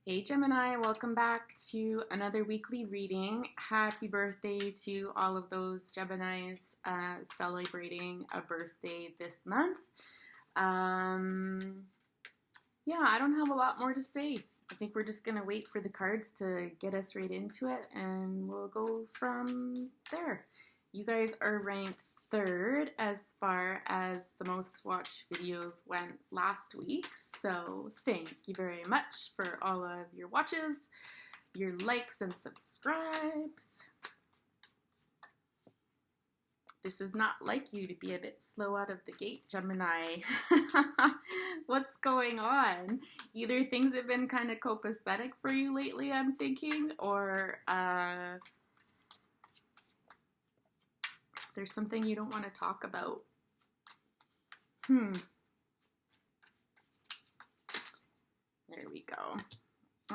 Hey Gemini, welcome back to another weekly reading. Happy birthday to all of those Geminis celebrating a birthday this month. Yeah, I don't have a lot more to say. I think we're just going to wait for the cards to get us right into it and we'll go from there. You guys are ranked third as far as the most watched videos went last week. So thank you very much for all of your watches, your likes and subscribes. This is not like you to be a bit slow out of the gate, Gemini. What's going on? Either things have been kind of copacetic for you lately, I'm thinking, or there's something you don't want to talk about. There we go.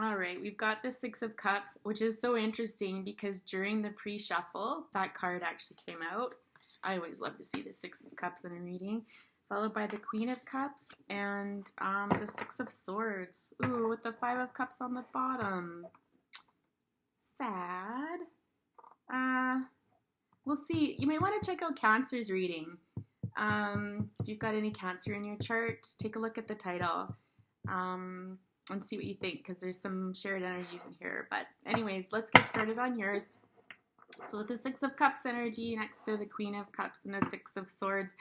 All right, we've got the Six of Cups, which is so interesting because during the pre-shuffle, that card actually came out. I always love to see the Six of Cups in a reading, followed by the Queen of Cups and the Six of Swords. Ooh, with the Five of Cups on the bottom. Sad. We'll see. You might want to check out Cancer's reading. If you've got any Cancer in your chart, take a look at the title and see what you think, because there's some shared energies in here. But anyways, let's get started on yours. So with the Six of Cups energy next to the Queen of Cups and the Six of Swords,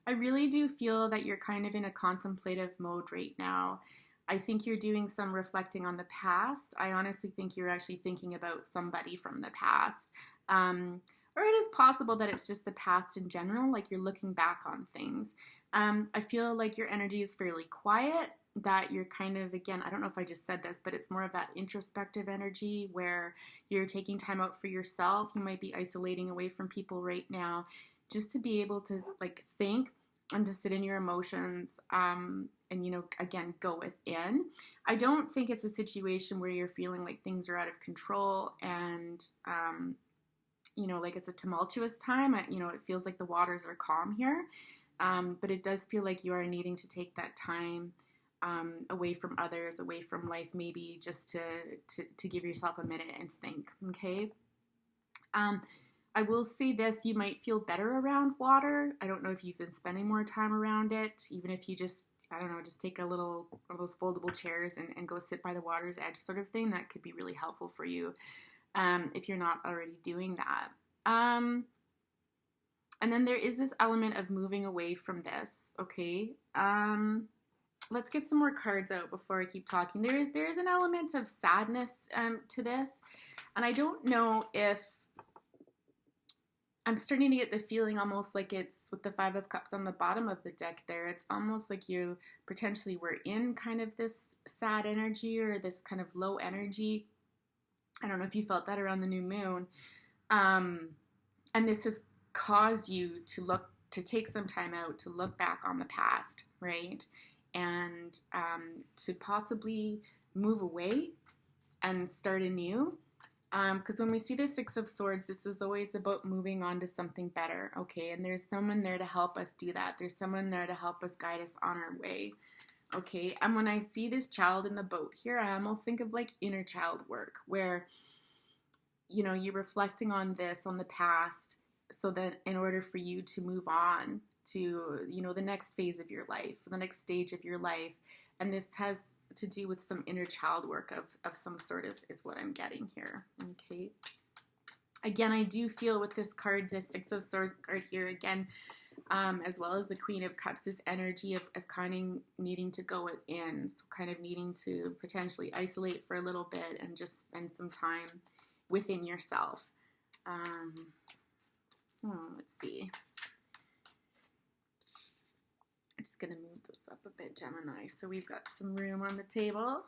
I really do feel that you're kind of in a contemplative mode right now. I think you're doing some reflecting on the past. I honestly think you're actually thinking about somebody from the past. Or it is possible that it's just the past in general, like you're looking back on things. I feel like your energy is fairly quiet, that you're kind of, again, I don't know if I just said this, but it's more of that introspective energy where you're taking time out for yourself. You might be isolating away from people right now just to be able to like think and to sit in your emotions and, you know, again, go within. I don't think it's a situation where you're feeling like things are out of control and, you know, like it's a tumultuous time. You know, it feels like the waters are calm here, but it does feel like you are needing to take that time away from others, away from life, maybe just to give yourself a minute and think, okay? I will say this, you might feel better around water. I don't know if you've been spending more time around it, even if you just, I don't know, just take a little one of those foldable chairs and go sit by the water's edge sort of thing. That could be really helpful for you if you're not already doing that. And then there is this element of moving away from this, okay? Let's get some more cards out before I keep talking. There is an element of sadness to this, and I don't know if I'm starting to get the feeling almost like it's with the Five of Cups on the bottom of the deck there. It's almost like you potentially were in kind of this sad energy or this kind of low energy. I don't know if you felt that around the new moon. And this has caused you to take some time out to look back on the past, right? And to possibly move away and start anew. Because when we see the Six of Swords, this is always about moving on to something better, okay? And there's someone there to help us do that. There's someone there to help us guide us on our way, okay? And when I see this child in the boat here, I almost think of like inner child work, where, you know, you're reflecting on this, on the past, so that in order for you to move on to, you know, the next phase of your life, the next stage of your life. And this has to do with some inner child work of some sort is what I'm getting here, okay? Again, I do feel with this card, the Six of Swords card here, again, as well as the Queen of Cups, this energy of kind of needing to go within, so kind of needing to potentially isolate for a little bit and just spend some time within yourself. Let's see. I'm just going to move those up a bit, Gemini, so we've got some room on the table.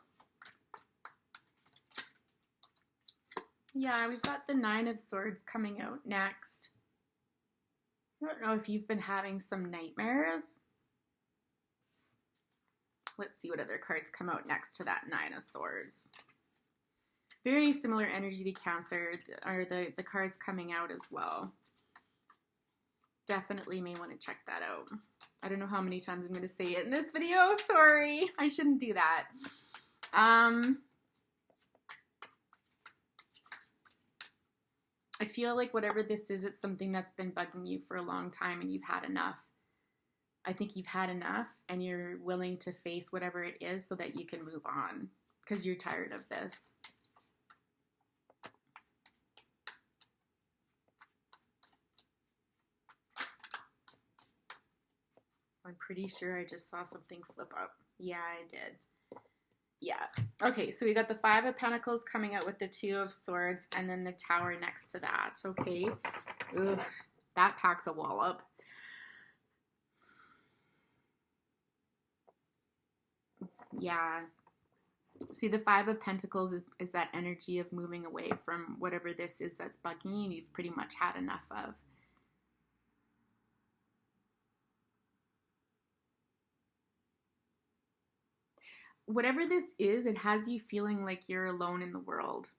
Yeah, we've got the Nine of Swords coming out next. I don't know if you've been having some nightmares. Let's see what other cards come out next to that Nine of Swords. Very similar energy to Cancer, are the cards coming out as well. Definitely may want to check that out. I don't know how many times I'm going to say it in this video. Sorry, I shouldn't do that. feel like whatever this is, it's something that's been bugging you for a long time and you've had enough. I think you've had enough and you're willing to face whatever it is so that you can move on because you're tired of this. I'm pretty sure I just saw something flip up. Yeah, I did. Yeah. Okay, so we got the Five of Pentacles coming out with the Two of Swords and then the Tower next to that. Okay. Ugh, that packs a wallop. Yeah. See, the Five of Pentacles is that energy of moving away from whatever this is that's bugging you and you've pretty much had enough of. Whatever this is, it has you feeling like you're alone in the world.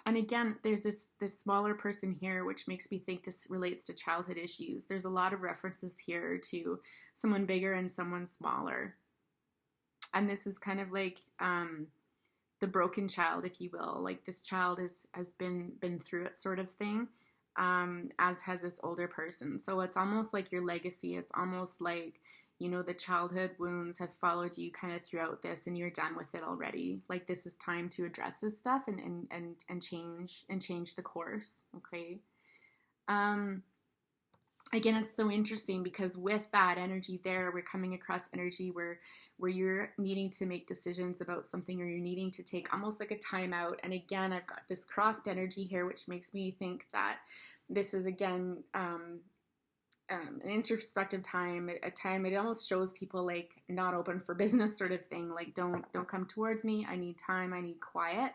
And again, there's this smaller person here, which makes me think this relates to childhood issues. There's a lot of references here to someone bigger and someone smaller. And this is kind of like the broken child, if you will. Like this child has been through it sort of thing, as has this older person. So it's almost like your legacy. It's almost like, you know, the childhood wounds have followed you kind of throughout this and you're done with it already. Like this is time to address this stuff and change the course. Okay. Again, it's so interesting because with that energy there, we're coming across energy where you're needing to make decisions about something or you're needing to take almost like a timeout. And again, I've got this crossed energy here, which makes me think that this is again, an introspective time, a time it almost shows people like not open for business sort of thing. Like don't come towards me. I need time. I need quiet.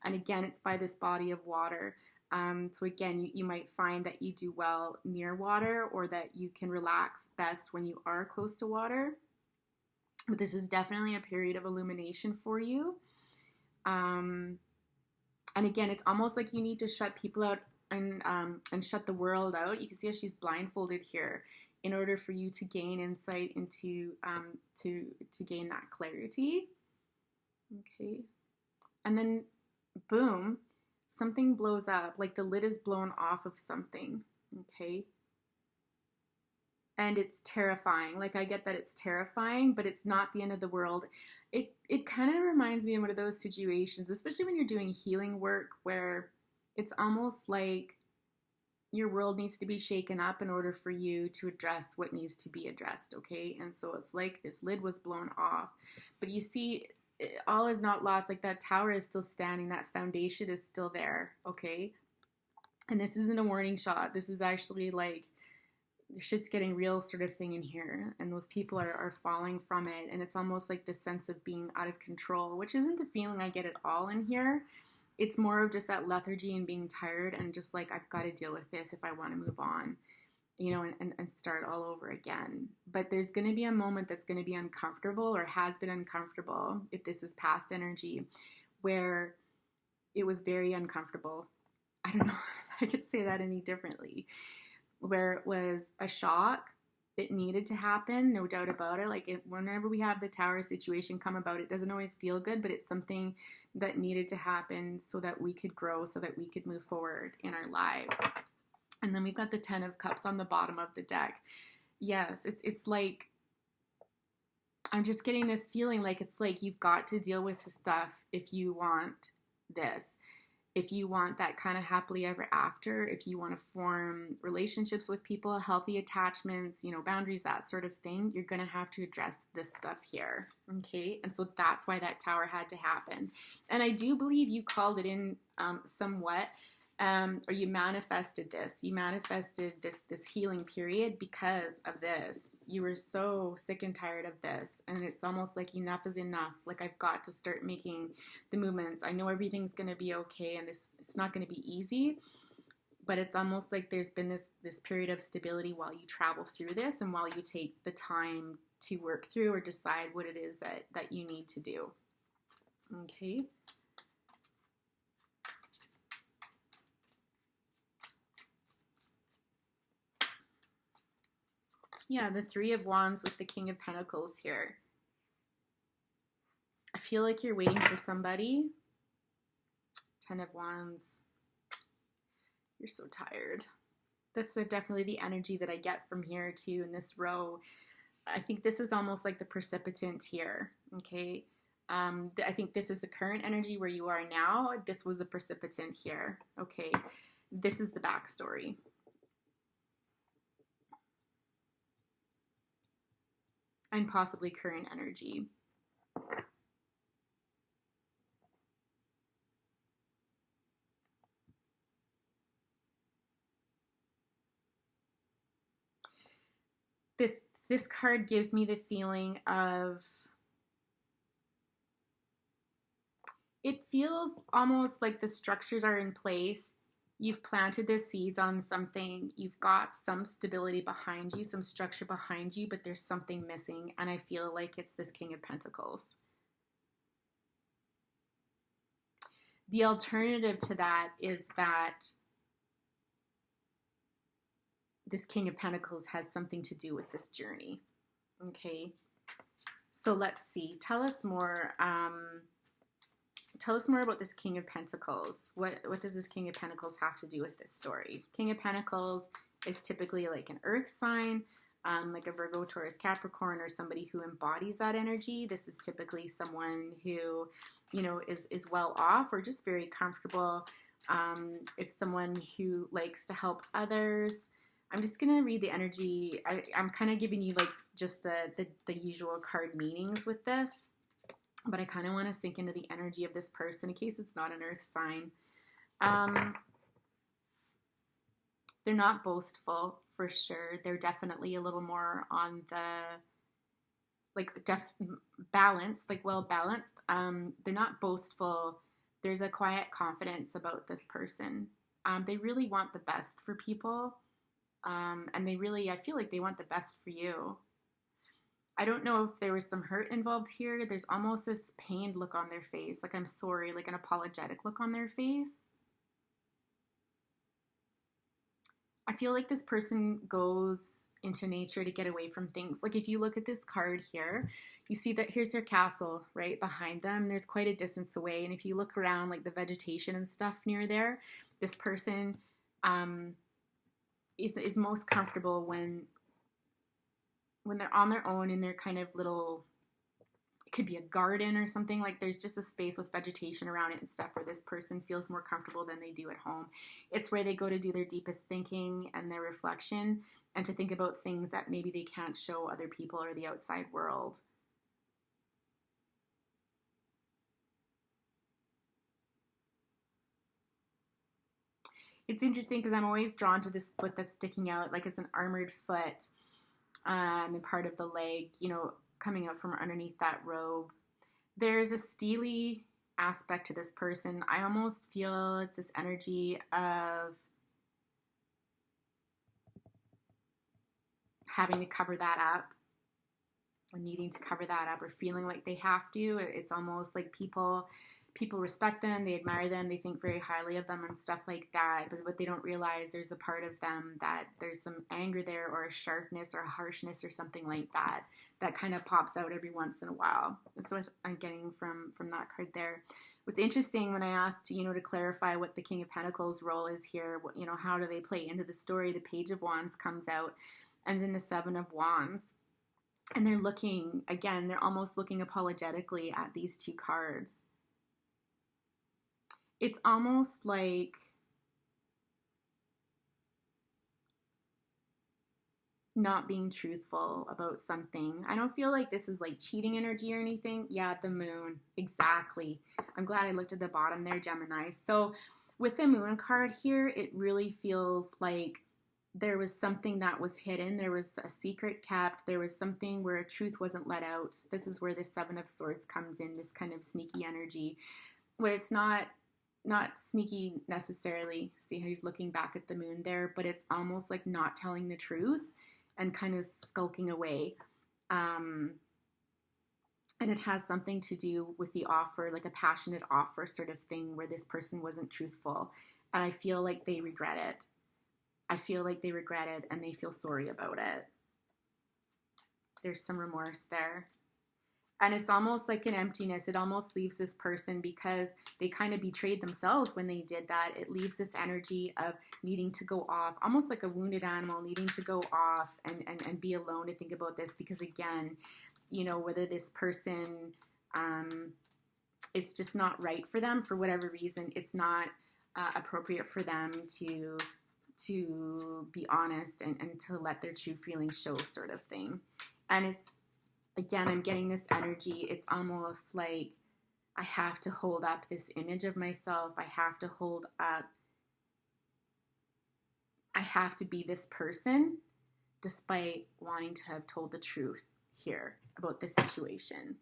And again, it's by this body of water. So again, you might find that you do well near water or that you can relax best when you are close to water. But this is definitely a period of illumination for you. And again, it's almost like you need to shut people out and shut the world out. You can see how she's blindfolded here in order for you to gain insight into to gain that clarity. Okay. And then boom, something blows up, like the lid is blown off of something. Okay. And it's terrifying. Like I get that it's terrifying, but it's not the end of the world. It kind of reminds me of one of those situations, especially when you're doing healing work where it's almost like your world needs to be shaken up in order for you to address what needs to be addressed, okay? And so it's like this lid was blown off. But you see, all is not lost. Like that tower is still standing. That foundation is still there, okay? And this isn't a warning shot. This is actually like shit's getting real sort of thing in here. And those people are falling from it. And it's almost like this sense of being out of control, which isn't the feeling I get at all in here. It's more of just that lethargy and being tired and just like, I've got to deal with this if I want to move on, you know, and start all over again. But there's going to be a moment that's going to be uncomfortable or has been uncomfortable, if this is past energy, where it was very uncomfortable. I don't know if I could say that any differently, where it was a shock. It needed to happen, no doubt about it. Like whenever we have the tower situation come about, it doesn't always feel good, but it's something that needed to happen so that we could grow, so that we could move forward in our lives. And then we've got the 10 of Cups on the bottom of the deck. Yes, it's like, I'm just getting this feeling like it's like you've got to deal with the stuff if you want this. If you want that kind of happily ever after, if you want to form relationships with people, healthy attachments, you know, boundaries, that sort of thing, you're going to have to address this stuff here. Okay. And so that's why that tower had to happen. And I do believe you called it in somewhat, or you manifested this. You manifested this healing period because of this. You were so sick and tired of this. And it's almost like enough is enough. Like I've got to start making the movements. I know everything's going to be okay and it's not going to be easy. But it's almost like there's been this period of stability while you travel through this and while you take the time to work through or decide what it is that you need to do. Okay. Yeah, the Three of Wands with the King of Pentacles here. I feel like you're waiting for somebody. 10 of Wands. You're so tired. That's definitely the energy that I get from here too in this row. I think this is almost like the precipitant here. Okay. I think this is the current energy where you are now. This was a precipitant here. Okay. This is the backstory. And possibly current energy. This card gives me the feeling of, it feels almost like the structures are in place. You've planted the seeds on something. You've got some stability behind you, some structure behind you, but there's something missing. And I feel like it's this King of Pentacles. The alternative to that is that this King of Pentacles has something to do with this journey. Okay. So let's see. Tell us more. Tell us more about this King of Pentacles. What does this King of Pentacles have to do with this story? King of Pentacles is typically like an earth sign, like a Virgo, Taurus, Capricorn, or somebody who embodies that energy. This is typically someone who, you know, is well off or just very comfortable. It's someone who likes to help others. I'm just going to read the energy. I'm kind of giving you like just the usual card meanings with this. But I kind of want to sink into the energy of this person in case it's not an earth sign. They're not boastful for sure. They're definitely a little more on the balanced, like well balanced. They're not boastful. There's a quiet confidence about this person. They really want the best for people. And I feel like they want the best for you. I don't know if there was some hurt involved here. There's almost this pained look on their face, like I'm sorry, like an apologetic look on their face. I feel like this person goes into nature to get away from things. Like if you look at this card here, you see that here's their castle right behind them. There's quite a distance away. And if you look around like the vegetation and stuff near there, this person is most comfortable when they're on their own in their kind of little, it could be a garden or something, like there's just a space with vegetation around it and stuff where this person feels more comfortable than they do at home. It's where they go to do their deepest thinking and their reflection and to think about things that maybe they can't show other people or the outside world. It's interesting because I'm always drawn to this foot that's sticking out like it's an armored foot. And part of the leg, you know, coming out from underneath that robe. There's a steely aspect to this person. I almost feel it's this energy of having to cover that up or needing to cover that up or feeling like they have to. It's almost like people respect them, they admire them, they think very highly of them and stuff like that. But what they don't realize, there's a part of them that there's some anger there or a sharpness or a harshness or something like that that kind of pops out every once in a while. That's what I'm getting from that card there. What's interesting when I asked, you know, to clarify what the King of Pentacles role is here, you know, how do they play into the story? The Page of Wands comes out and then the Seven of Wands. And they're looking, again, they're almost looking apologetically at these two cards. It's almost like not being truthful about something. I don't feel like this is like cheating energy or anything. Yeah, the moon. Exactly. I'm glad I looked at the bottom there, Gemini. So with the moon card here, it really feels like there was something that was hidden. There was a secret kept. There was something where a truth wasn't let out. This is where the Seven of Swords comes in, this kind of sneaky energy, where it's not sneaky necessarily. See how he's looking back at the moon there, but it's almost like not telling the truth and kind of skulking away. And it has something to do with the offer, like a passionate offer sort of thing where this person wasn't truthful. And I feel like they regret it. I feel like they regret it and they feel sorry about it. There's some remorse there. And it's almost like an emptiness. It almost leaves this person, because they kind of betrayed themselves when they did that. It leaves this energy of needing to go off, almost like a wounded animal, needing to go off and be alone to think about this. Because again, you know, whether this person, it's just not right for them for whatever reason. It's not appropriate for them to be honest and to let their true feelings show, sort of thing. And it's, again, I'm getting this energy. It's almost like I have to hold up this image of myself. I have to be this person despite wanting to have told the truth here about this situation.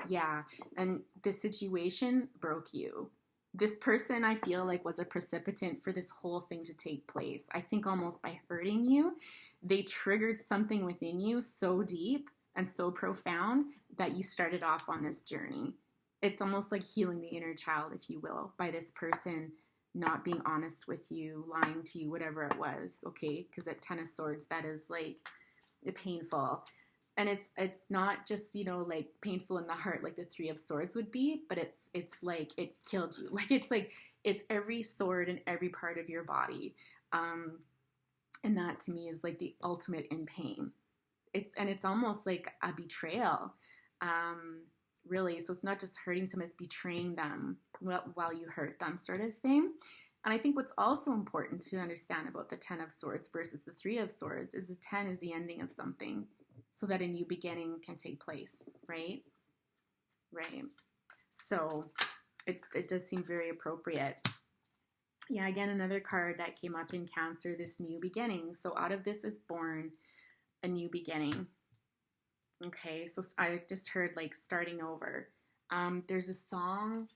Yeah, and this situation broke you. This person, I feel like, was a precipitant for this whole thing to take place. I think almost by hurting you, they triggered something within you so deep and so profound that you started off on this journey. It's almost like healing the inner child, if you will, by this person not being honest with you, lying to you, whatever it was, okay? Because at 10 of Swords, that is like painful. And it's not just, you know, like painful in the heart like the 3 of Swords would be, but it's like it killed you. Like it's every sword in every part of your body. And that to me is like the ultimate in pain. It's almost like a betrayal, really. So it's not just hurting someone, it's betraying them while you hurt them, sort of thing. And I think what's also important to understand about the 10 of Swords versus the 3 of Swords is the 10 is the ending of something, so that a new beginning can take place, right? Right. So it does seem very appropriate. Yeah, again, another card that came up in Cancer, this new beginning. So out of this is born a new beginning. Okay, so I just heard like starting over. There's a song,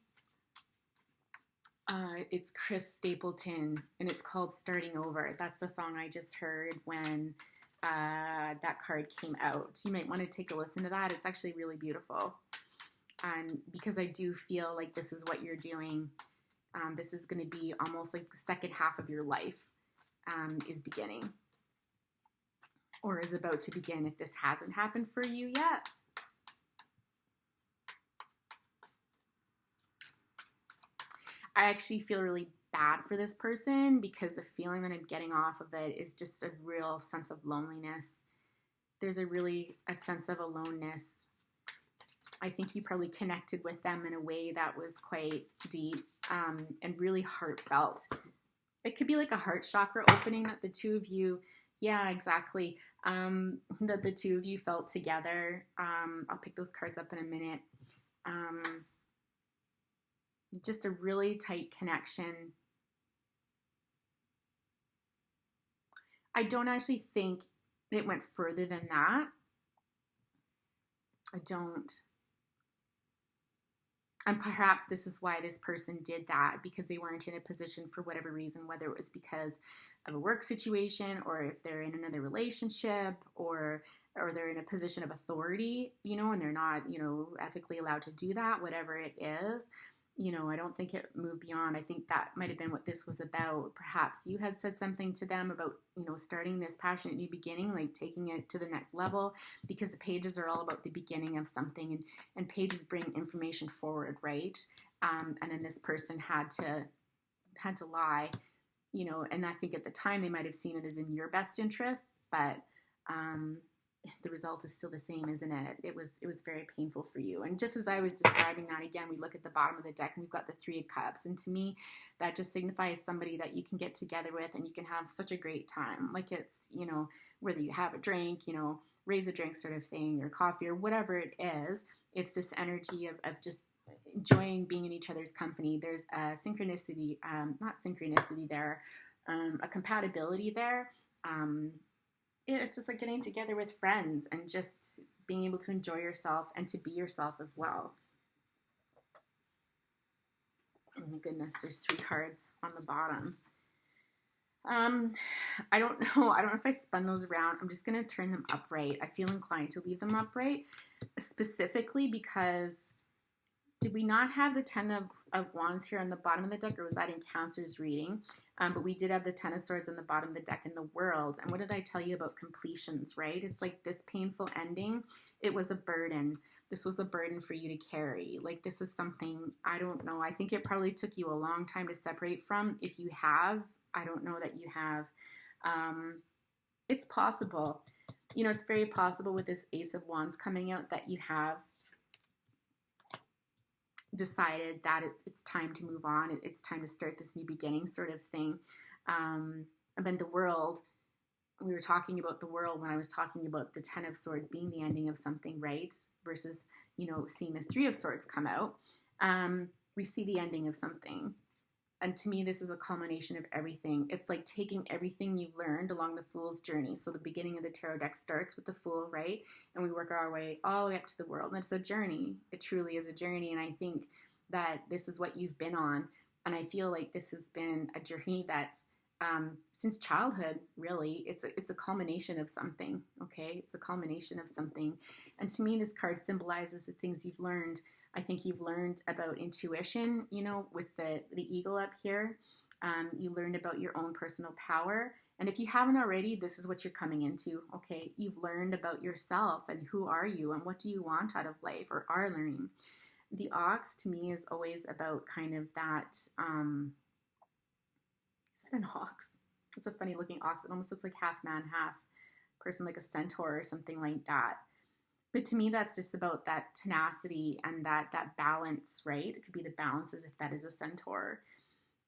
it's Chris Stapleton, and it's called Starting Over. That's the song I just heard when that card came out. You might want to take a listen to that. It's actually really beautiful. Because I do feel like this is what you're doing. This is going to be almost like the second half of your life is beginning, or is about to begin if this hasn't happened for you yet. I actually feel really bad for this person, because the feeling that I'm getting off of it is just a real sense of loneliness. There's a sense of aloneness. I think you probably connected with them in a way that was quite deep and really heartfelt. It could be like a heart chakra opening that the two of you, yeah, exactly, that the two of you felt together. I'll pick those cards up in a minute. Just a really tight connection. I don't actually think it went further than that. I don't. And perhaps this is why this person did that, because they weren't in a position for whatever reason, whether it was because of a work situation, or if they're in another relationship, or they're in a position of authority, you know, and they're not, you know, ethically allowed to do that, whatever it is. You know, I don't think it moved beyond. I think that might have been what this was about. Perhaps you had said something to them about, you know, starting this passionate new beginning, like taking it to the next level, because the pages are all about the beginning of something, and pages bring information forward, right? And then this person had to lie, you know, and I think at the time they might have seen it as in your best interests, but the result is still the same, isn't it? It was very painful for you. And just as I was describing that, again, we look at the bottom of the deck and we've got the 3 of Cups. And to me, that just signifies somebody that you can get together with and you can have such a great time. Like it's, you know, whether you have a drink, you know, raise a drink sort of thing, or coffee, or whatever it is, it's this energy of just enjoying being in each other's company. There's a synchronicity, not synchronicity there, a compatibility there. It's just like getting together with friends and just being able to enjoy yourself and to be yourself as well. Oh my goodness, there's 3 cards on the bottom. I don't know if I spun those around. I'm just going to turn them upright. I feel inclined to leave them upright, specifically because did we not have the 10 of of Wands here on the bottom of the deck, or was that in Cancer's reading? But we did have the Ten of Swords on the bottom of the deck in the World. And what did I tell you about completions, right? It's like this painful ending. It was a burden. This was a burden for you to carry. Like, this is something, I don't know. I think it probably took you a long time to separate from. If you have, I don't know that you have. It's possible. You know, it's very possible with this Ace of Wands coming out that you have decided that it's time to move on. It's time to start this new beginning sort of thing. And then the World, we were talking about the World when I was talking about the Ten of Swords being the ending of something, right? Versus, you know, seeing the Three of Swords come out. We see the ending of something. And to me, this is a culmination of everything. It's like taking everything you've learned along the Fool's journey. So the beginning of the tarot deck starts with the Fool, right? And we work our way all the way up to the World. And it's a journey. It truly is a journey. And I think that this is what you've been on. And I feel like this has been a journey that since childhood, really, it's a culmination of something, okay? It's a culmination of something. And to me, this card symbolizes the things you've learned. I think you've learned about intuition, you know, with the eagle up here. You learned about your own personal power. And if you haven't already, this is what you're coming into, okay? You've learned about yourself and who are you and what do you want out of life, or are learning. The ox to me is always about kind of that, is that an ox? It's a funny looking ox. It almost looks like half man, half person, like a centaur or something like that. But to me, that's just about that tenacity and that balance, right? It could be the balance as if that is a centaur.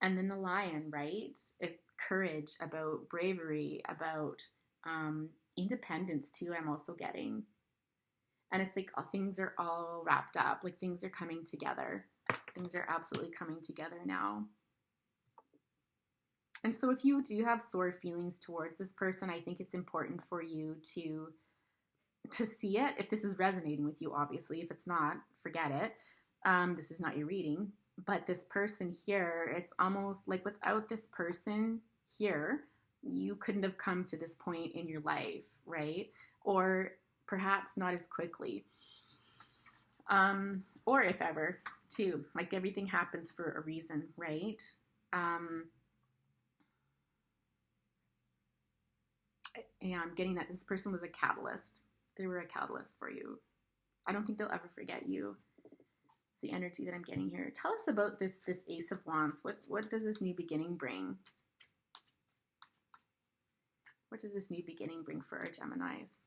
And then the lion, right? It's courage, about bravery, about independence too, I'm also getting. And it's like things are all wrapped up. Like, things are coming together. Things are absolutely coming together now. And so if you do have sore feelings towards this person, I think it's important for you to see it. If this is resonating with you, obviously. If it's not, forget it. This is not your reading. But this person here, it's almost like without this person here, you couldn't have come to this point in your life, right? Or perhaps not as quickly. Or if ever, too. Like, everything happens for a reason, right? Yeah, I'm getting that this person was a catalyst. They were a catalyst for you. I don't think they'll ever forget you. It's the energy that I'm getting here. Tell us about this Ace of Wands. What does this new beginning bring? What does this new beginning bring for our Geminis?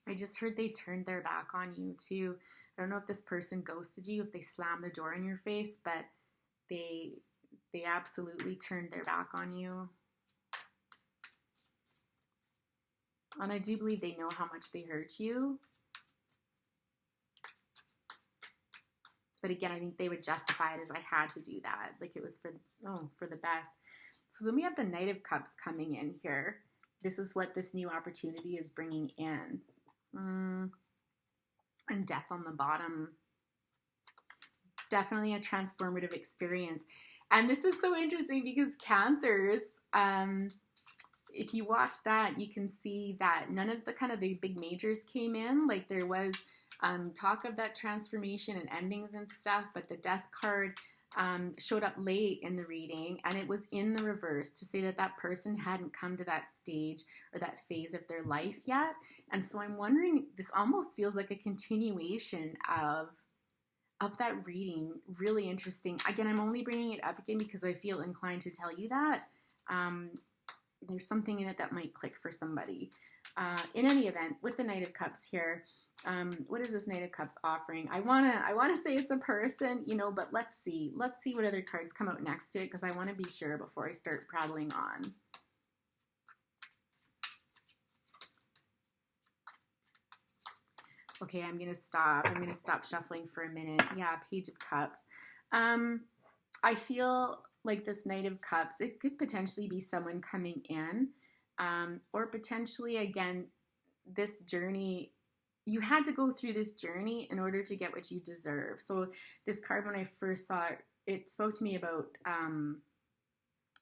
I just heard they turned their back on you too. I don't know if this person ghosted you, if they slammed the door in your face, but they absolutely turned their back on you. And I do believe they know how much they hurt you. But again, I think they would justify it as I had to do that. Like, it was for the best. So then we have the Knight of Cups coming in here. This is what this new opportunity is bringing in. And Death on the bottom. Definitely a transformative experience. And this is so interesting because Cancers, if you watch that, you can see that none of the kind of the big majors came in. Like, there was talk of that transformation and endings and stuff, but the Death card showed up late in the reading, and it was in the reverse to say that that person hadn't come to that stage or that phase of their life yet. And so I'm wondering, this almost feels like a continuation of that reading. Really interesting. Again, I'm only bringing it up again because I feel inclined to tell you that. There's something in it that might click for somebody. In any event, with the Knight of Cups here, what is this Knight of Cups offering? I wanna say it's a person, you know, but let's see what other cards come out next to it, because I want to be sure before I start prattling on. Okay, I'm gonna stop shuffling for a minute. Yeah, Page of Cups. I feel like this Knight of Cups, it could potentially be someone coming in, or potentially, again, this journey. You had to go through this journey in order to get what you deserve. So this card, when I first saw it, it spoke to me about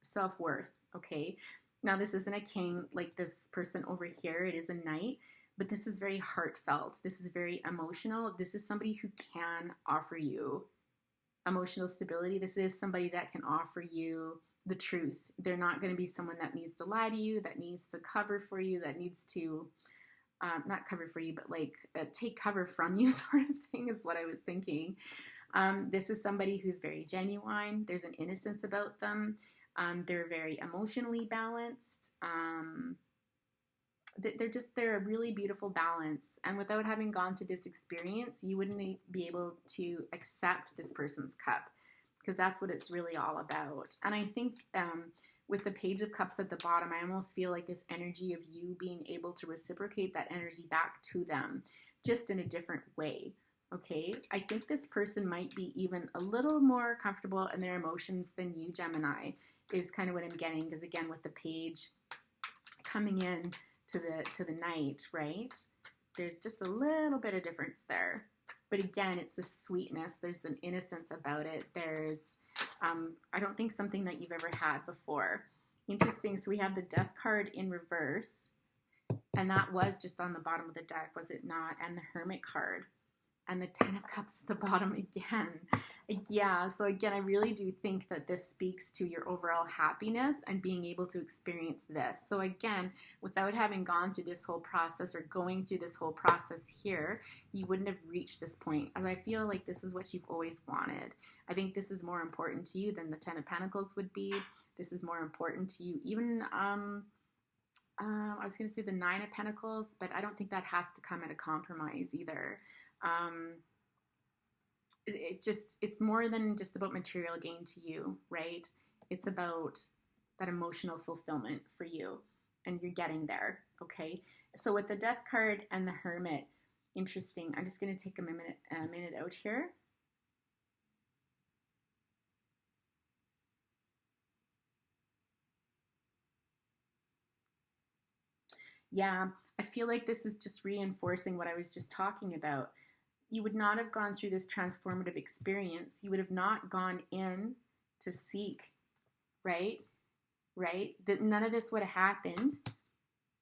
self-worth, okay? Now, this isn't a king like this person over here. It is a knight. but this is very heartfelt. This is very emotional. This is somebody who can offer you emotional stability. This is somebody that can offer you the truth. They're not going to be someone that needs to lie to you, that needs to cover for you, that needs to, not cover for you, but like take cover from you sort of thing is what I was thinking. This is somebody who's very genuine. There's an innocence about them. They're very emotionally balanced. They're a really beautiful balance. And without having gone through this experience, you wouldn't be able to accept this person's cup, because that's what it's really all about. And I think with the Page of Cups at the bottom, I almost feel like this energy of you being able to reciprocate that energy back to them, just in a different way. Okay, I think this person might be even a little more comfortable in their emotions than you, Gemini, is kind of what I'm getting. Because again, with the page coming in to the Knight, right? There's just a little bit of difference there. But again, it's the sweetness. There's an innocence about it. There's, I don't think something that you've ever had before. Interesting. So we have the Death card in reverse, and that was just on the bottom of the deck, was it not? And the Hermit card. And the Ten of Cups at the bottom again. Yeah, so again, I really do think that this speaks to your overall happiness and being able to experience this. So again, without having gone through this whole process or going through this whole process here, you wouldn't have reached this point. And I feel like this is what you've always wanted. I think this is more important to you than the Ten of Pentacles would be. This is more important to you. Even, I was going to say the Nine of Pentacles, but I don't think that has to come at a compromise either. It's more than just about material gain to you, right? It's about that emotional fulfillment for you, and you're getting there, okay? So with the Death card and the Hermit, interesting. I'm just going to take a minute out here. Yeah, I feel like this is just reinforcing what I was just talking about. You would not have gone through this transformative experience. You would have not gone in to seek, right? That none of this would have happened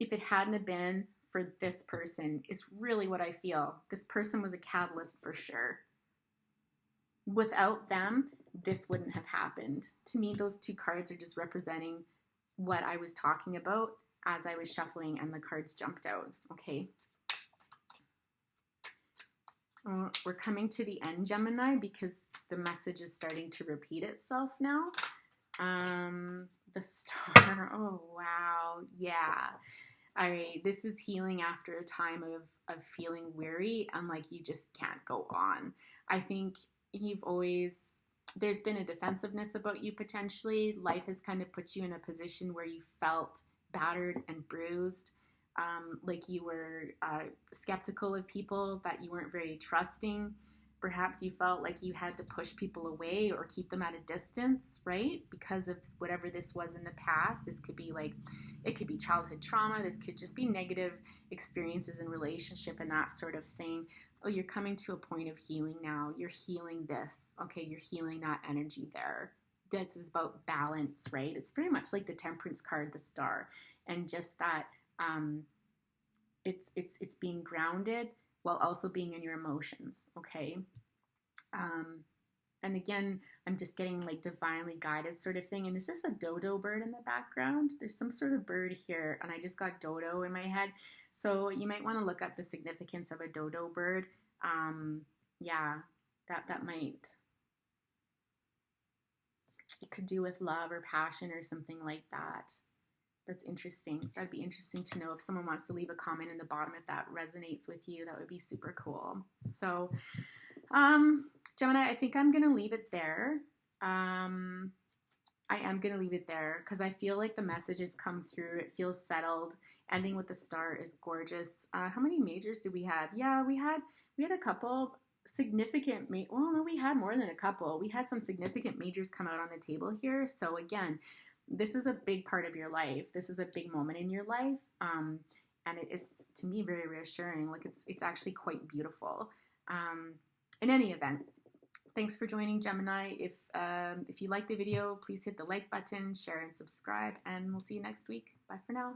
if it hadn't have been for this person. It's really what I feel. This person was a catalyst for sure. Without them, this wouldn't have happened. To me, those two cards are just representing what I was talking about as I was shuffling and the cards jumped out, okay? We're coming to the end, Gemini, because the message is starting to repeat itself now. The Star, oh wow, yeah. All right, this is healing after a time of feeling weary and like you just can't go on. I think there's been a defensiveness about you potentially. Life has kind of put you in a position where you felt battered and bruised. Like you were skeptical of people, that you weren't very trusting. Perhaps you felt like you had to push people away or keep them at a distance, right? Because of whatever this was in the past. This could be it could be childhood trauma. This could just be negative experiences in relationship and that sort of thing. Oh, you're coming to a point of healing now. You're healing this. Okay, you're healing that energy there. This is about balance, right? It's pretty much like the Temperance card, the Star, and just that it's being grounded while also being in your emotions, okay? And again, I'm just getting like divinely guided sort of thing. And is this a dodo bird in the background? There's some sort of bird here, and I just got dodo in my head. So you might want to look up the significance of a dodo bird. Yeah, that might, it could do with love or passion or something like that. That's interesting. That'd be interesting to know. If someone wants to leave a comment in the bottom, if that resonates with you, that would be super cool. So, Gemini, I think I'm going to leave it there. I am going to leave it there because I feel like the messages come through. It feels settled. Ending with the Star is gorgeous. How many majors do we have? Yeah, we had a couple significant, well, no, we had more than a couple. We had some significant majors come out on the table here. So again, this is a big part of your life. This is a big moment in your life. And it's, to me, very reassuring. Like it's actually quite beautiful. In any event, thanks for joining, Gemini. If you like the video, please hit the like button, share, and subscribe, and we'll see you next week. Bye for now.